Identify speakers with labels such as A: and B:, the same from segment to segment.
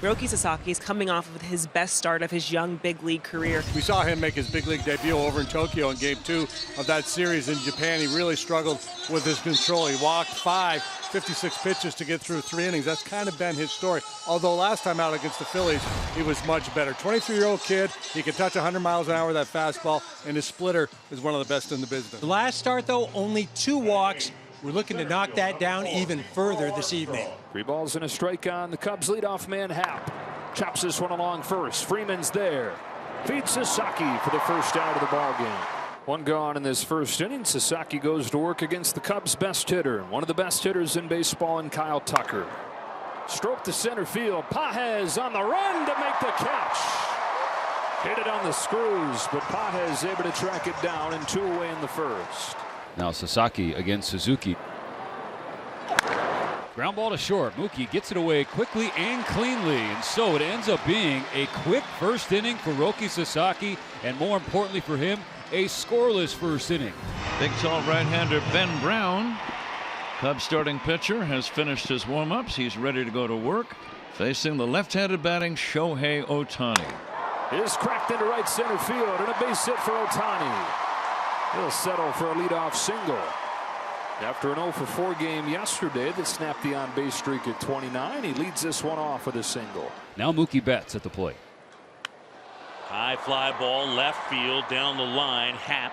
A: Roki Sasaki is coming off of his best start of his young big league career.
B: We saw him make his big league debut over in Tokyo in Game 2 of that series in Japan. He really struggled with his control. He walked 56 pitches to get through 3 innings. That's kind of been his story. Although last time out against the Phillies, he was much better. 23-year-old kid, he can touch 100 miles an hour with that fastball, and his splitter is one of the best in the business.
C: The last start, though, only 2 walks. We're looking to knock that down even further this evening.
D: 3 balls and a strike on the Cubs leadoff man Happ. Chops this one along first. Freeman's there. Feeds Sasaki for the first out of the ball game. 1 gone in this first inning. Sasaki goes to work against the Cubs' best hitter, one of the best hitters in baseball, in Kyle Tucker. Stroke to center field. Pages on the run to make the catch. Hit it on the screws, but Pages able to track it down, and 2 away in the first.
E: Now Sasaki against Suzuki. Ground ball to short. Mookie gets it away quickly and cleanly, and so it ends up being a quick first inning for Roki Sasaki, and more importantly for him, a scoreless first inning.
F: Big tall right-hander Ben Brown, Cubs starting pitcher, has finished his warm-ups. He's ready to go to work, facing the left-handed batting Shohei Ohtani.
D: Is cracked into right center field, and a base hit for Ohtani. He'll settle for a leadoff single. After an 0 for 4 game yesterday that snapped the on-base streak at 29, he leads this one off with a single.
E: Now Mookie Betts at the plate.
G: High fly ball left field down the line. Happ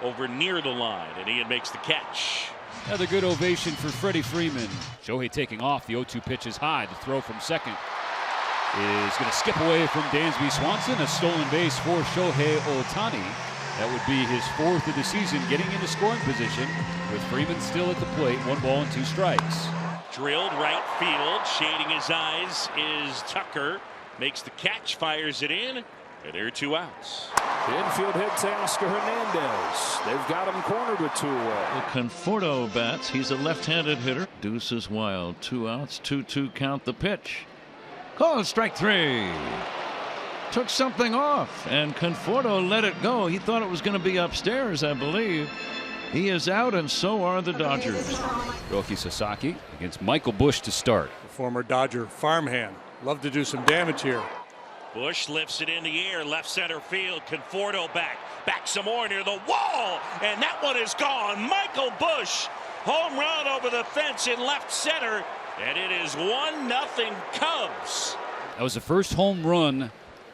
G: over near the line, and Ian makes the catch.
E: Another good ovation for Freddie Freeman. Shohei taking off. The 0-2 pitch is high. The throw from second is going to skip away from Dansby Swanson. A stolen base for Shohei Ohtani. That would be his 4th of the season, getting into scoring position with Freeman still at the plate. 1 ball and 2 strikes.
G: Drilled right field, shading his eyes is Tucker. Makes the catch, fires it in, and there are 2 outs.
D: The infield hit to Oscar Hernandez. They've got him cornered with 2 away.
F: Conforto bats. He's a left-handed hitter. Deuce is wild. 2 outs. 2-2 count the pitch. Call strike 3. Took something off, and Conforto let it go. He thought it was going to be upstairs, I believe. He is out, and so are the Dodgers.
E: Roki Sasaki against Michael Busch to start.
B: The former Dodger farmhand. Love to do some damage here.
G: Bush lifts it in the air, left center field. Conforto back some more near the wall, and that one is gone. Michael Busch, home run over the fence in left center, and it is 1-0 Cubs.
E: That was the first home run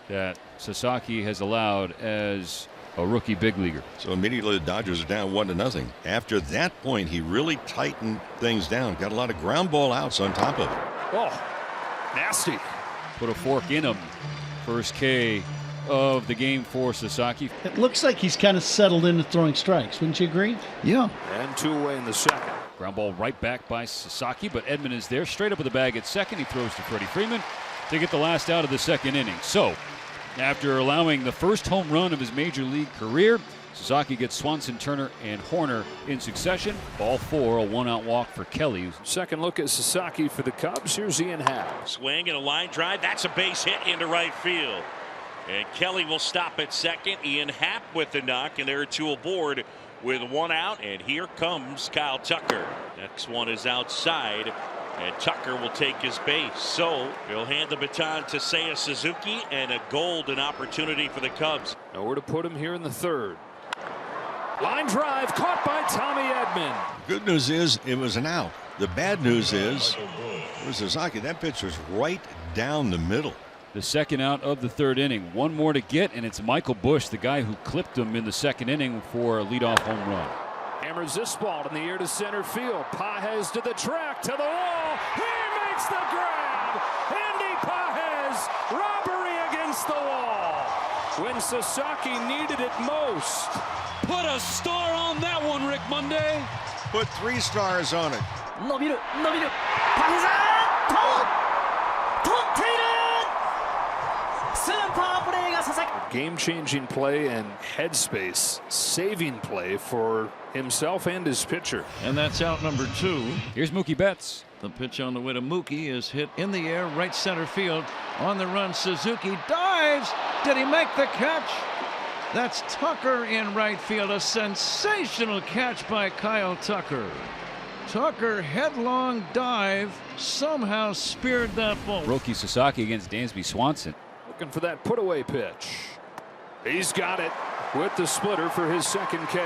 E: that Sasaki has allowed as a rookie big leaguer.
H: So immediately the Dodgers are down 1-0. After that point, he really tightened things down. Got a lot of ground ball outs on top of it.
D: Oh, nasty.
E: Put a fork in him. First K of the game for Sasaki.
I: It looks like he's kind of settled into throwing strikes. Wouldn't you agree?
F: Yeah.
D: And 2 away in the second.
E: Ground ball right back by Sasaki, but Edman is there. Straight up with the bag at second. He throws to Freddie Freeman to get the last out of the second inning. So, after allowing the first home run of his major league career, Sasaki gets Swanson, Turner, and Horner in succession. Ball 4, a 1-out walk for Kelly.
D: Second look at Sasaki for the Cubs. Here's Ian Happ.
G: Swing and a line drive. That's a base hit into right field. And Kelly will stop at second. Ian Happ with the knock, and there are 2 aboard with 1 out. And here comes Kyle Tucker. Next one is outside, and Tucker will take his base. So he'll hand the baton to Seiya Suzuki, and a golden opportunity for the Cubs.
D: Nowhere to put him here in the third. Line drive caught by Tommy Edman.
H: Good news is it was an out. The bad news is for Sasaki, that pitch was right down the middle.
E: The second out of the third inning. 1 more to get, and it's Michael Busch, the guy who clipped him in the second inning for a leadoff home run.
D: Hammers this ball in the air to center field. Pages to the track, to the wall. He makes the grab. Andy Pages, robbery against the wall. When Sasaki needed it most.
E: Put a star on that one, Rick Monday.
H: Put 3 stars on it.
J: 伸びる伸びるパフェザー取っているスーパープレーが佐々木
D: Game-changing play and headspace saving play for himself and his pitcher.
F: And that's out number 2.
E: Here's Mookie Betts.
F: The pitch on the way to Mookie is hit in the air, right center field. On the run, Suzuki dives. Did he make the catch? That's Tucker in right field. A sensational catch by Kyle Tucker. Tucker headlong dive somehow speared that ball.
E: Roki Sasaki against Dansby Swanson.
D: Looking for that put-away pitch. He's got it with the splitter for his second K.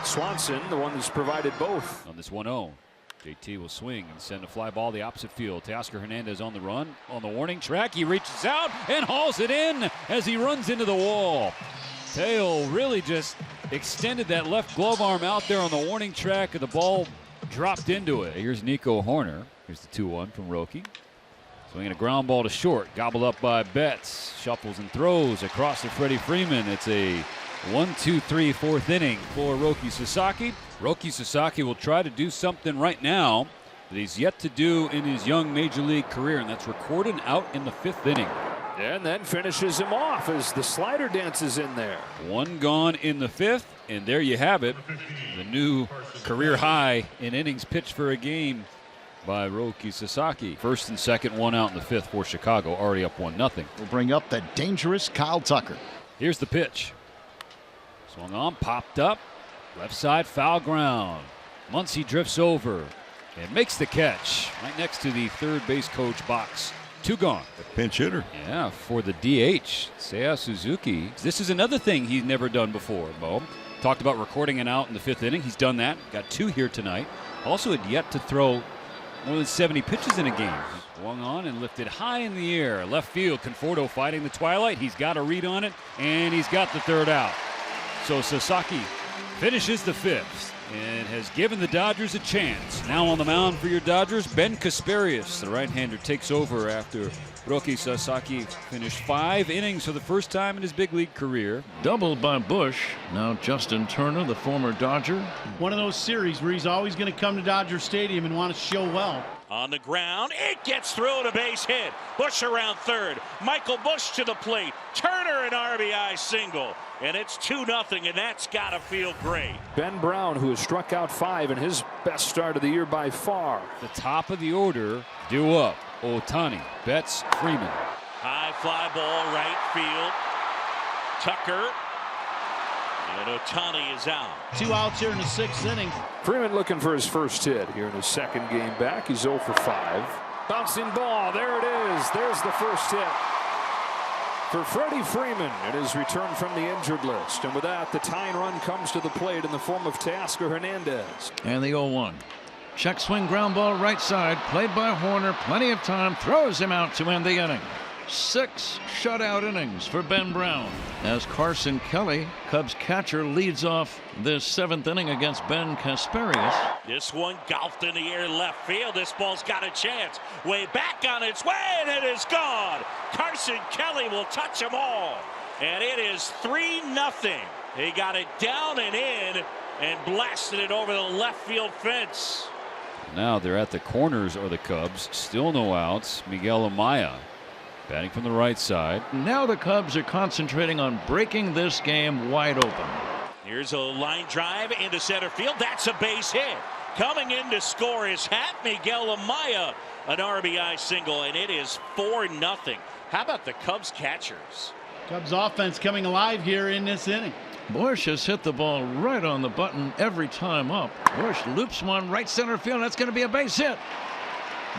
D: Swanson, the one that's provided both.
E: On this 1-0, JT will swing and send a fly ball the opposite field. Teoscar Hernandez on the run, on the warning track. He reaches out and hauls it in as he runs into the wall. Teo really just extended that left glove arm out there on the warning track, and the ball dropped into it. Here's Nico Horner. Here's the 2-1 from Roki. Swinging a ground ball to short, gobbled up by Betts. Shuffles and throws across to Freddie Freeman. It's a 1-2-3 fourth inning for Roki Sasaki. Roki Sasaki will try to do something right now that he's yet to do in his young major league career, and that's record an out in the 5th inning.
D: And then finishes him off as the slider dances in there. 1
E: gone in the 5th, and there you have it. The new career high in innings pitched for a game by Roki Sasaki. 1st and 2nd, 1 out in the 5th for Chicago, already up 1-0.
K: We'll bring up the dangerous Kyle Tucker.
E: Here's the pitch. Swung on, popped up, left side foul ground. Muncy drifts over and makes the catch right next to the third base coach box. 2 gone.
H: A pinch hitter.
E: Yeah, for the DH, Seiya Suzuki. This is another thing he's never done before, Bo. Talked about recording an out in the 5th inning. He's done that. Got 2 here tonight. Also had yet to throw more than 70 pitches in a game. Swung on and lifted high in the air. Left field, Conforto fighting the twilight. He's got a read on it, and he's got the 3rd out. So Sasaki finishes the 5th and has given the Dodgers a chance. Now on the mound for your Dodgers, Ben Kasparius. The right-hander takes over after Roki Sasaki finished 5 innings for the first time in his big league career.
F: Doubled by Bush. Now Justin Turner, the former Dodger.
I: One of those series where he's always going to come to Dodger Stadium and want to show well.
G: On the ground, it gets through and a base hit. Bush around 3rd. Michael Bush to the plate. Turner an RBI single. And it's 2-0, and that's got to feel great.
D: Ben Brown, who has struck out 5 in his best start of the year by far.
E: The top of the order, due up. Ohtani, Betts, Freeman.
G: High fly ball, right field. Tucker. And Ohtani is out.
I: 2 outs here in the 6th inning.
D: Freeman looking for his first hit here in his 2nd game back. He's 0 for 5. Bouncing ball. There it is. There's the first hit for Freddie Freeman in his return from the injured list. And with that, the tying run comes to the plate in the form of Teoscar Hernandez.
F: And the 0-1. Check swing ground ball right side. Played by Horner. Plenty of time. Throws him out to end the inning. 6 shutout innings for Ben Brown as Carson Kelly, Cubs catcher, leads off this 7th inning against Ben Kasparius.
G: This one golfed in the air left field. This ball's got a chance. Way back on its way, and it is gone. Carson Kelly will touch them all. And it is 3-0. He got it down and in and blasted it over the left field fence.
E: Now they're at the corners of the Cubs. Still no outs. Miguel Amaya batting from the right side.
F: Now the Cubs are concentrating on breaking this game wide open.
G: Here's a line drive into center field. That's a base hit. Coming in to score his hat, Miguel Amaya, an RBI single, and it is 4-0. How about the Cubs catchers?
I: Cubs offense coming alive here in this inning.
F: Bush has hit the ball right on the button every time up. Bush loops one right center field. That's going to be a base hit.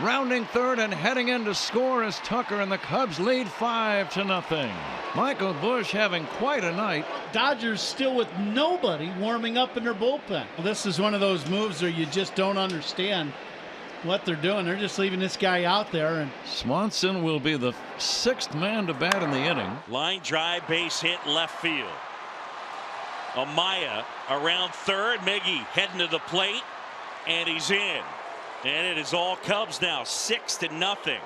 F: Rounding 3rd and heading in to score is Tucker, and the Cubs lead 5-0. Michael Bush having quite a night.
I: Dodgers still with nobody warming up in their bullpen. Well, this is one of those moves where you just don't understand what they're doing. They're just leaving this guy out there. And
F: Swanson will be the 6th man to bat in the inning.
G: Line drive, base hit, left field. Amaya around 3rd. Miggy heading to the plate, and he's in. And it is all Cubs now, 6-0.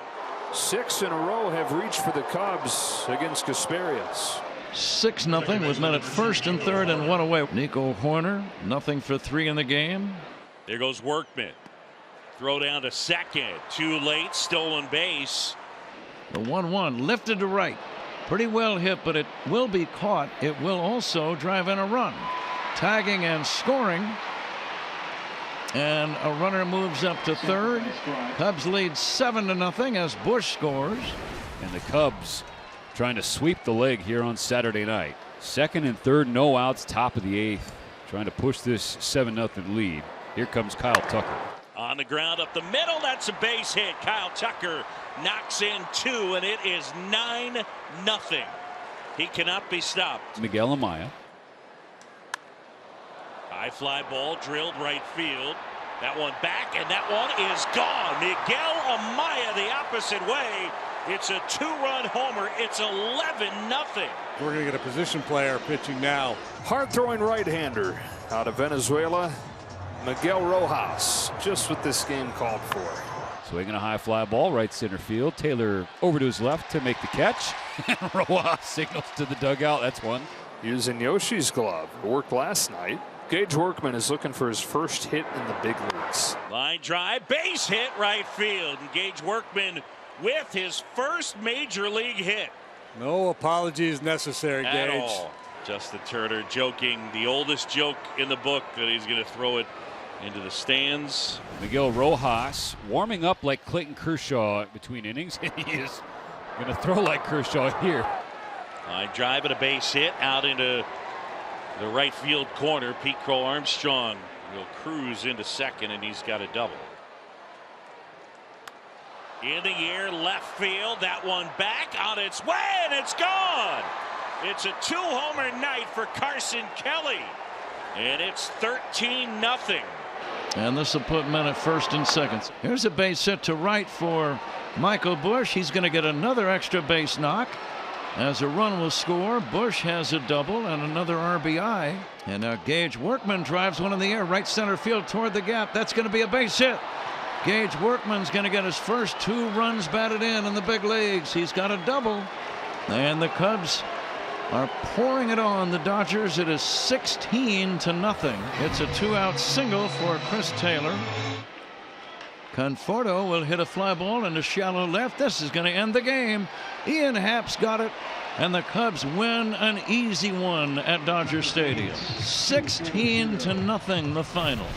D: 6 in a row have reached for the Cubs against Kasparius.
F: 6-0 with men at 1st and 3rd and 1 away. Nico Horner, nothing for 3 in the game.
G: There goes Workman. Throw down to 2nd. Too late, stolen base.
F: The 1-1 lifted to right. Pretty well hit, but it will be caught. It will also drive in a run. Tagging and scoring. And a runner moves up to 3rd. Cubs lead 7-0 as Bush scores.
E: And the Cubs trying to sweep the leg here on Saturday night. 2nd and 3rd, no outs, top of the 8th. Trying to push this 7-0 lead. Here comes Kyle Tucker.
G: On the ground up the middle, that's a base hit. Kyle Tucker knocks in 2, and it is 9-0. He cannot be stopped.
E: Miguel Amaya.
G: High fly ball drilled right field. That one back, and that one is gone. Miguel Amaya the opposite way. It's a 2-run homer. It's 11-0.
B: We're going to get a position player pitching now.
D: Hard-throwing right-hander out of Venezuela, Miguel Rojas, just what this game called for.
E: Swinging a high fly ball right center field. Taylor over to his left to make the catch. And Rojas signals to the dugout. That's one.
D: Using Yoshi's glove. It worked last night. Gage Workman is looking for his first hit in the big leagues.
G: Line drive, base hit right field. And Gage Workman with his first major league hit.
B: No apologies necessary,
G: At
B: Gage.
G: all. Justin Turner joking, the oldest joke in the book, that he's going to throw it into the stands.
E: Miguel Rojas warming up like Clayton Kershaw between innings. He is going to throw like Kershaw here.
G: Line drive and a base hit out into the right field corner. Pete Crow Armstrong will cruise into second, and he's got a double. In the air, left field. That one back on its way, and it's gone. It's a 2-homer night for Carson Kelly, and it's 13-0.
F: And this will put men at first and second. Here's a base hit to right for Michael Busch. He's going to get another extra base knock as a run will score. Busch has a double and another RBI. And now Gage Workman drives one in the air, right center field toward the gap. That's going to be a base hit. Gage Workman's going to get his first 2 runs batted in the big leagues. He's got a double. And the Cubs are pouring it on the Dodgers. It is 16-0. It's a 2-out single for Chris Taylor. Conforto will hit a fly ball into shallow left. This is going to end the game. Ian Happ's got it, and the Cubs win an easy one at Dodger Stadium. 16-0 the final.